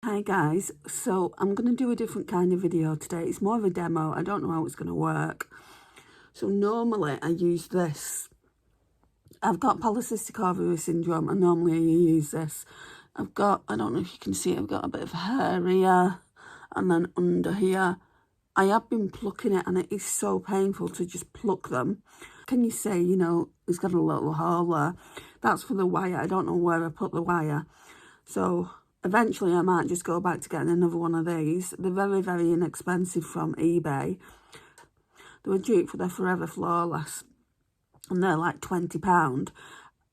Hi guys, so I'm going to do a different kind of video today. It's more of a demo. I don't know how it's going to work. So normally I use this. I've got Polycystic Ovary Syndrome and normally I use this. I don't know if you can see, I've got a bit of hair here and then under here. I have been plucking it and it is so painful to just pluck them. Can you see, it's got a little hole there. That's for the wire. I don't know where I put the wire. So eventually I might just go back to getting another one of these. They're very, very inexpensive from eBay. They were due for their Forever Flawless and they're like £20.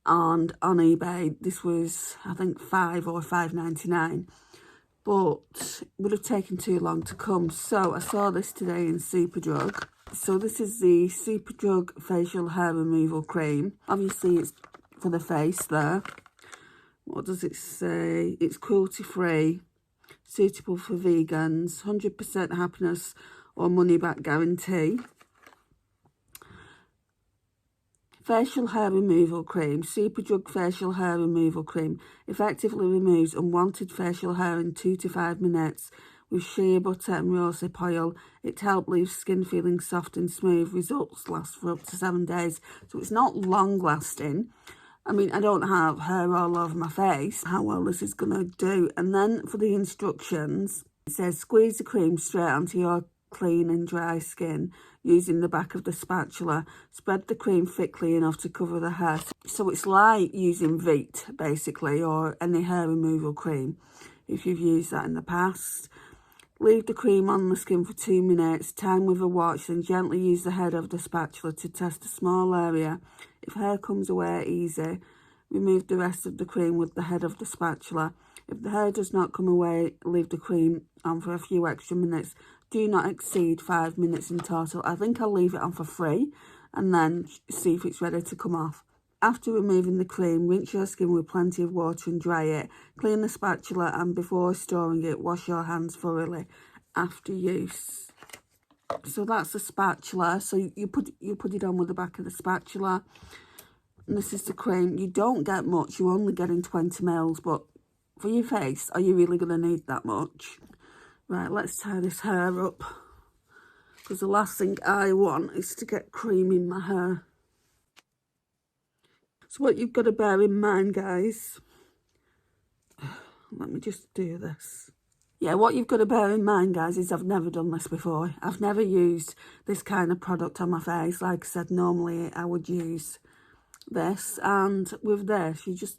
And on eBay, this was, I think, £5 or £5.99. But it would have taken too long to come. So I saw this today in Superdrug. So this is the Superdrug Facial Hair Removal Cream. Obviously it's for the face there. What does it say? It's cruelty-free, suitable for vegans, 100% happiness or money-back guarantee. Facial Hair Removal Cream. Superdrug Facial Hair Removal Cream effectively removes unwanted facial hair in 2 to 5 minutes with shea butter and rosehip oil. It helps leave skin feeling soft and smooth. Results last for up to 7 days. So it's not long lasting. I mean, I don't have hair all over my face. How well this is going to do. And then for the instructions, it says squeeze the cream straight onto your clean and dry skin using the back of the spatula. Spread the cream thickly enough to cover the hair. So it's like using Veet, basically, or any hair removal cream, if you've used that in the past. Leave the cream on the skin for 2 minutes. Time with a watch, then gently use the head of the spatula to test a small area. If hair comes away easy, remove the rest of the cream with the head of the spatula. If the hair does not come away, leave the cream on for a few extra minutes. Do not exceed 5 minutes in total. I think I'll leave it on for 3 and then see if it's ready to come off. After removing the cream, rinse your skin with plenty of water and dry it. Clean the spatula and before storing it, wash your hands thoroughly after use. So that's the spatula. So you put it on with the back of the spatula. And this is the cream. You don't get much. You're only getting 20 ml, but for your face, are you really going to need that much? Right, let's tie this hair up. Because the last thing I want is to get cream in my hair. So what you've got to bear in mind, guys, let me just do this. Yeah, what you've got to bear in mind, guys, is I've never done this before. I've never used this kind of product on my face. Like I said, normally I would use this. And with this, you just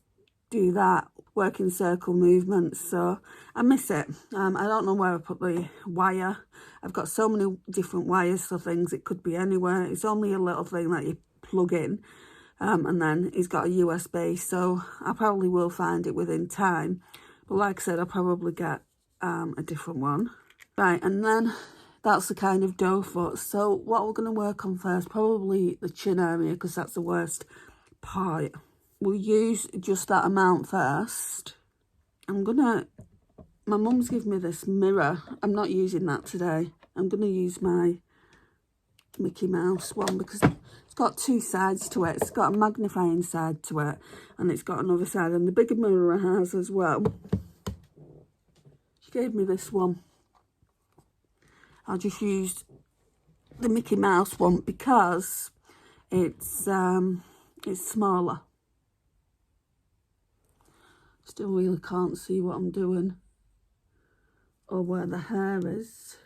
do that, work in circle movements. So I miss it. I don't know where I put the wire. I've got so many different wires for things. It could be anywhere. It's only a little thing that you plug in. And then it's got a USB. So I probably will find it within time. But like I said, I'll probably get a different one. Right, and then that's the kind of dough foot. So what we're going to work on first, probably the chin area, because that's the worst part. We'll use just that amount first. My mum's given me this mirror. I'm not using that today. I'm going to use my Mickey Mouse one because it's got 2 sides to it. It's got a magnifying side to it and it's got another side. And the bigger mirror has as well. She gave me this one. I'll just use the Mickey Mouse one because it's smaller. Still really can't see what I'm doing or where the hair is.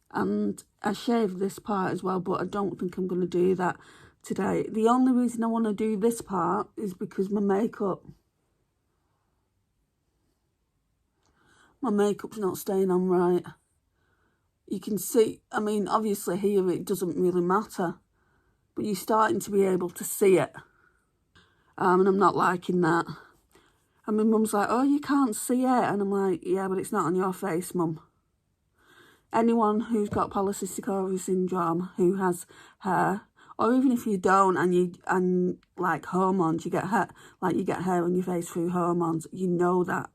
And I shaved this part as well, but I don't think I'm going to do that today. The only reason I want to do this part is because my makeup's not staying on right. You can see, I mean, obviously here it doesn't really matter, but you're starting to be able to see it. And I'm not liking that. And my mum's like, oh, you can't see it. And I'm like, yeah, but it's not on your face, mum. Anyone who's got Polycystic Ovary Syndrome, who has hair, or even if you don't and like hormones, you get hair on your face through hormones, you know that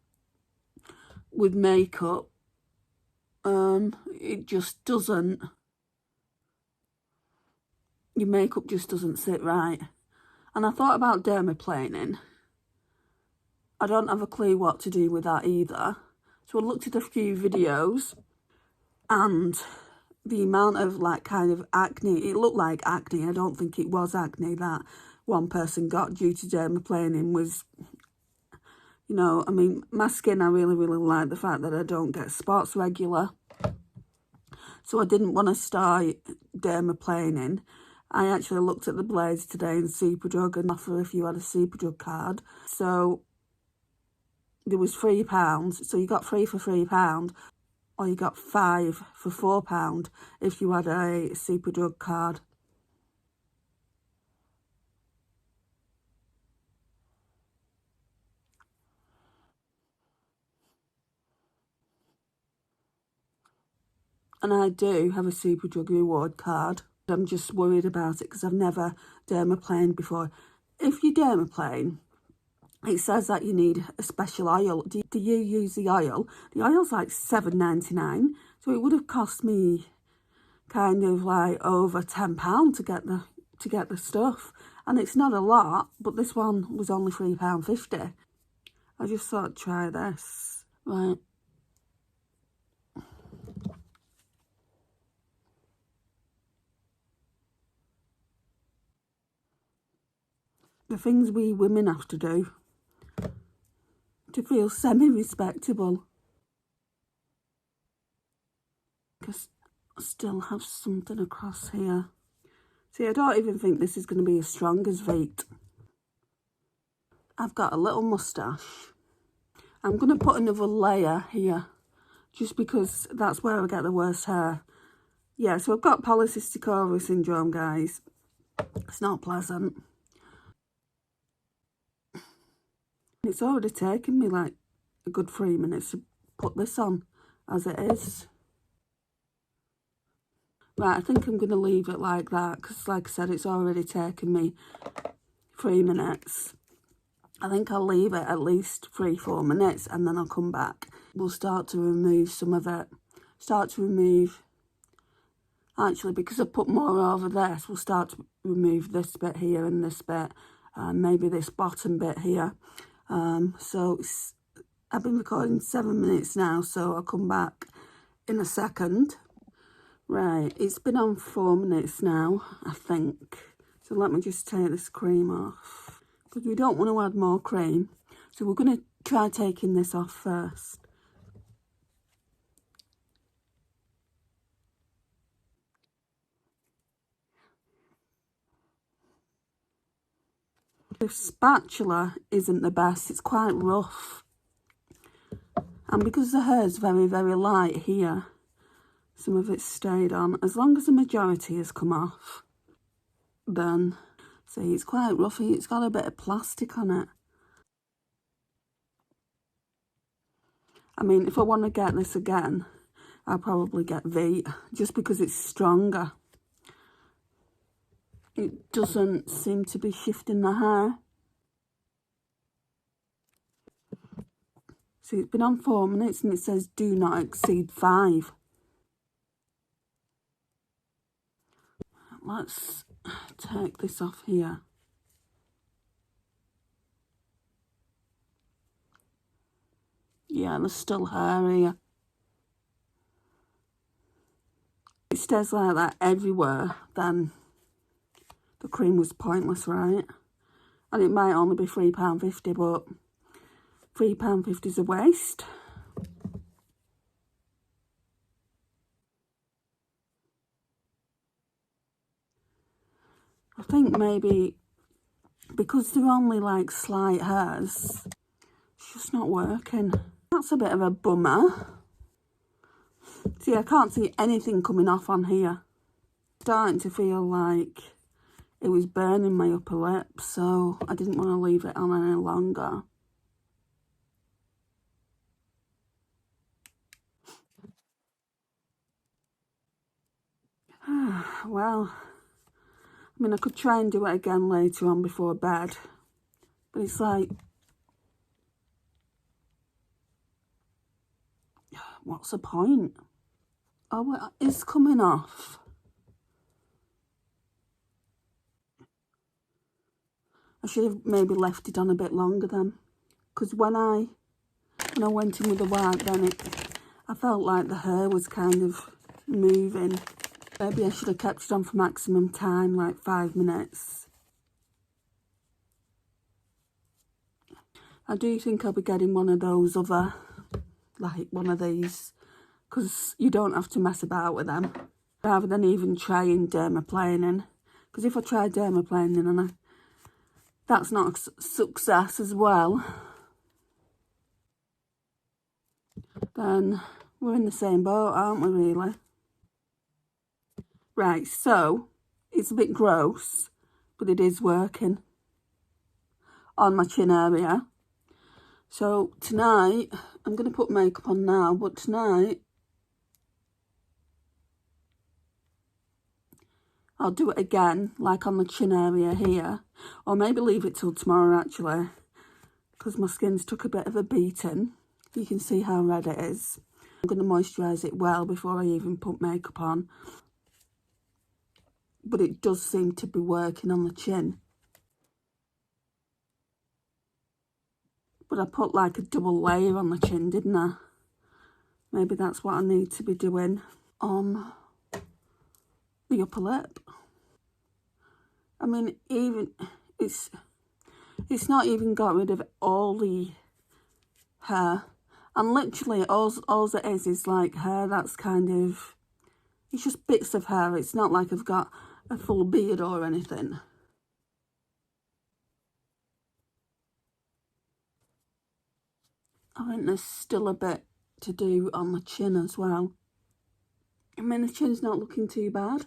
with makeup, it just doesn't, your makeup just doesn't sit right. And I thought about dermaplaning. I don't have a clue what to do with that either. So I looked at a few videos, and the amount of like kind of acne, it looked like acne, I don't think it was acne that one person got due to dermaplaning was, you know, I mean, my skin, I really like the fact that I don't get spots regular. So I didn't want to start dermaplaning. I actually looked at the blades today in Superdrug and offer if you had a Superdrug card. So there was £3, so you got 3 for £3, or you got 5 for £4 if you had a Superdrug card. And I do have a Superdrug reward card. I'm just worried about it because I've never dermaplaned before. If you dermaplane, it says that you need a special oil. Do you use the oil? The oil's like $7.99, so it would have cost me kind of like over £10 to get the stuff, and it's not a lot, but this one was only £3.50. I just thought I'd try this. Right. The things we women have to do to feel semi-respectable. Because I still have something across here. See, I don't even think this is going to be as strong as Veet. I've got a little moustache. I'm going to put another layer here, just because that's where I get the worst hair. Yeah, so I've got Polycystic Ovary Syndrome, guys. It's not pleasant. It's already taken me like a good 3 minutes to put this on as it is. Right, I think I'm going to leave it like that because, like I said, it's already taken me 3 minutes. I think I'll leave it at least 3-4 minutes and then I'll come back. We'll start to remove some of it. Actually, because I put more over this, we'll start to remove this bit here and this bit, maybe this bottom bit here. So I've been recording 7 minutes now, so I'll come back in a second. Right, it's been on 4 minutes now, I think. So let me just take this cream off, because we don't want to add more cream. So we're going to try taking this off first. The spatula isn't the best, it's quite rough. And because the hair's very light here, some of it stayed on. As long as the majority has come off, then, see, it's quite roughy. It's got a bit of plastic on it. I mean, if I want to get this again, I'll probably get Veet, just because it's stronger. It doesn't seem to be shifting the hair. See, it's been on 4 minutes and it says do not exceed 5. Let's take this off here. Yeah, there's still hair here. It stays like that everywhere, then the cream was pointless, right? And it might only be £3.50, but £3.50 is a waste. I think maybe because they're only like slight hairs, it's just not working. That's a bit of a bummer. See, I can't see anything coming off on here. Starting to feel like it was burning my upper lip, so I didn't want to leave it on any longer. Well, I mean, I could try and do it again later on before bed, but it's like, what's the point? Oh, it's coming off. I should have maybe left it on a bit longer then. because when I went in with the wipe, then I felt like the hair was kind of moving. Maybe I should have kept it on for maximum time, like 5 minutes. I do think I'll be getting one of those other, like one of these, because you don't have to mess about with them, rather than even trying dermaplaning. Because if I try dermaplaning and that's not a success as well, then we're in the same boat, aren't we, really? Right, so it's a bit gross, but it is working on my chin area. So tonight, I'm going to put makeup on now, but tonight I'll do it again, like on the chin area here. Or maybe leave it till tomorrow, actually, because my skin's took a bit of a beating. You can see how red it is. I'm going to moisturise it well before I even put makeup on. But it does seem to be working on the chin. But I put like a double layer on the chin, didn't I? Maybe that's what I need to be doing on the upper lip. I mean, even it's not even got rid of all the hair. And literally all it is like hair that's kind of, it's just bits of hair. It's not like I've got a full beard or anything. I think there's still a bit to do on the chin as well. I mean, the chin's not looking too bad.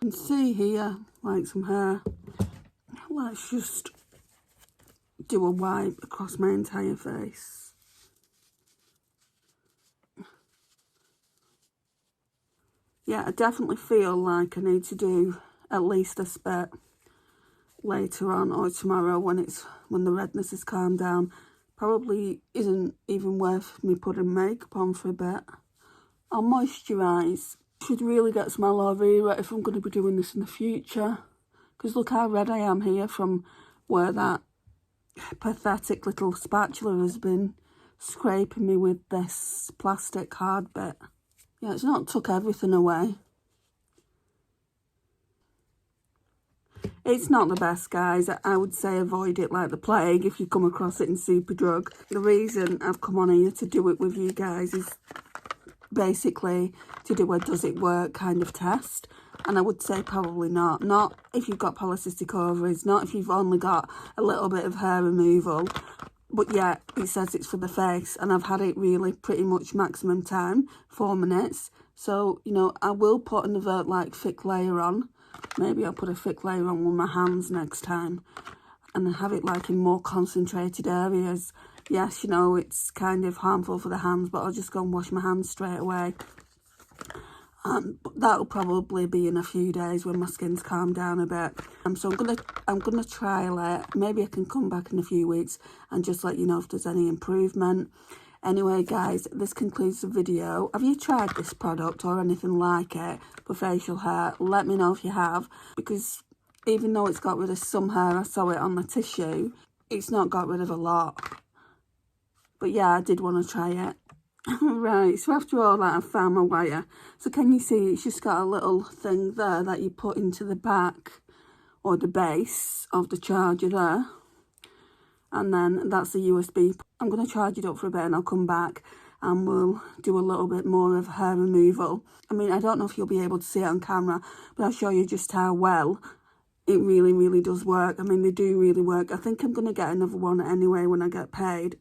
You can see here, like some hair. Let's just do a wipe across my entire face. Yeah, I definitely feel like I need to do at least this bit later on or tomorrow when the redness has calmed down. Probably isn't even worth me putting makeup on for a bit. I'll moisturise. Should really get some aloe vera if I'm going to be doing this in the future. Because look how red I am here from where that pathetic little spatula has been scraping me with this plastic hard bit. Yeah, it's not took everything away. It's not the best, guys. I would say avoid it like the plague if you come across it in Superdrug. The reason I've come on here to do it with you guys is basically to do a does it work kind of test. And I would say probably not. Not if you've got polycystic ovaries, not if you've only got a little bit of hair removal. But yeah, it says it's for the face, and I've had it really pretty much maximum time, 4 minutes. So, you know, I will put another like thick layer on. Maybe I'll put a thick layer on with my hands next time and have it like in more concentrated areas. Yes, you know, it's kind of harmful for the hands, but I'll just go and wash my hands straight away. But that'll probably be in a few days when my skin's calmed down a bit. So I'm gonna trial it. Maybe I can come back in a few weeks and just let you know if there's any improvement. Anyway, guys, this concludes the video. Have you tried this product or anything like it for facial hair? Let me know if you have, because even though it's got rid of some hair, I saw it on the tissue, it's not got rid of a lot. But yeah, I did want to try it. Right, so after all that, I've found my wire. So can you see it's just got a little thing there that you put into the back or the base of the charger there. And then that's the USB. I'm going to charge it up for a bit and I'll come back and we'll do a little bit more of hair removal. I mean, I don't know if you'll be able to see it on camera, but I'll show you just how well it really, really does work. I mean, they do really work. I think I'm going to get another one anyway when I get paid,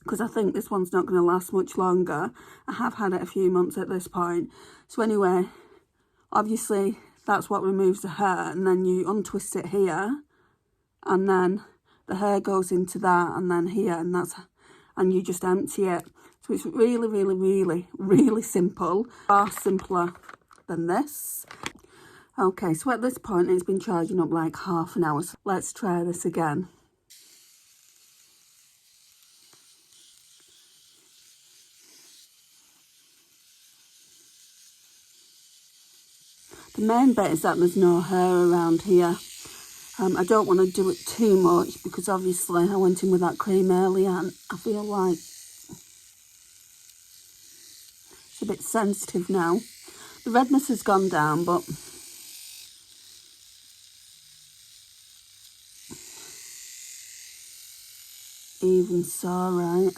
because I think this one's not going to last much longer. I have had it a few months at this point. So anyway, obviously that's what removes the hair, and then you untwist it here, and then the hair goes into that, and then here, and you just empty it. So it's really, really, really, really simple. Far simpler than this. Okay, so at this point it's been charging up like half an hour. So let's try this again. The main bit is that there's no hair around here. I don't want to do it too much because obviously I went in with that cream earlier and I feel like it's a bit sensitive now. The redness has gone down, but even so, right?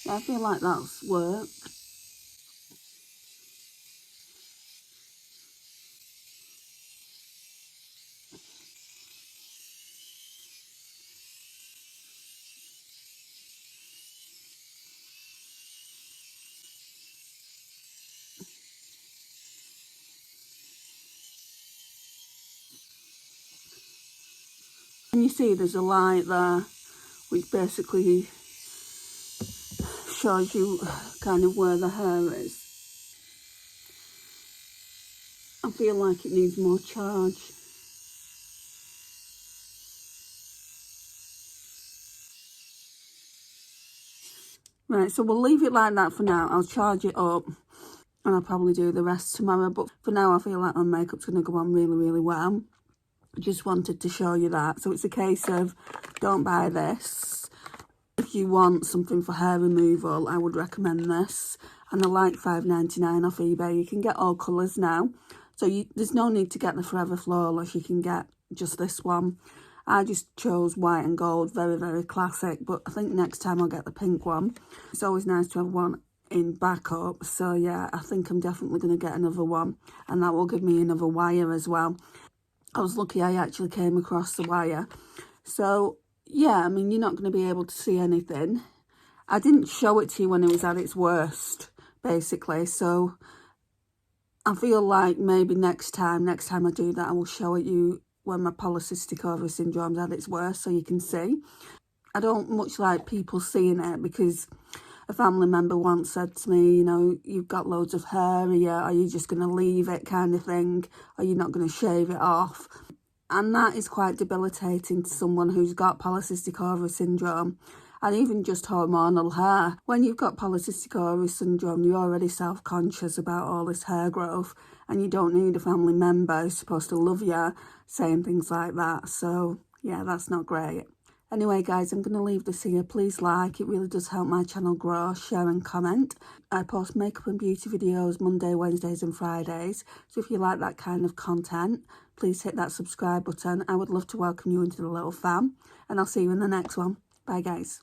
Yeah, I feel like that's worked. And you see there's a light there, which basically shows you kind of where the hair is. I feel like it needs more charge. Right, so we'll leave it like that for now. I'll charge it up and I'll probably do the rest tomorrow. But for now, I feel like my makeup's going to go on really, really well. I just wanted to show you that. So it's a case of don't buy this. If you want something for hair removal, I would recommend this. And I like $5.99 off eBay. You can get all colours now. So there's no need to get the Forever Flawless. You can get just this one. I just chose white and gold, very, very classic, but I think next time I'll get the pink one. It's always nice to have one in backup, so yeah, I think I'm definitely going to get another one, and that will give me another wire as well. I was lucky I actually came across the wire. So yeah, I mean, you're not going to be able to see anything. I didn't show it to you when it was at its worst, basically, so I feel like maybe next time I do that, I will show it you when my Polycystic Ovary Syndrome's at its worst, so you can see. I don't much like people seeing it because a family member once said to me, you know, you've got loads of hair here, are you just going to leave it kind of thing? Are you not going to shave it off? And that is quite debilitating to someone who's got Polycystic Ovary Syndrome. And even just hormonal hair. When you've got Polycystic Ovary Syndrome, you're already self-conscious about all this hair growth, and you don't need a family member who's supposed to love you saying things like that. So yeah, that's not great. Anyway guys, I'm going to leave this here. Please like, it really does help my channel grow. Share and comment. I post makeup and beauty videos Monday, Wednesdays and Fridays. So if you like that kind of content, please hit that subscribe button. I would love to welcome you into the little fam. And I'll see you in the next one. Bye guys.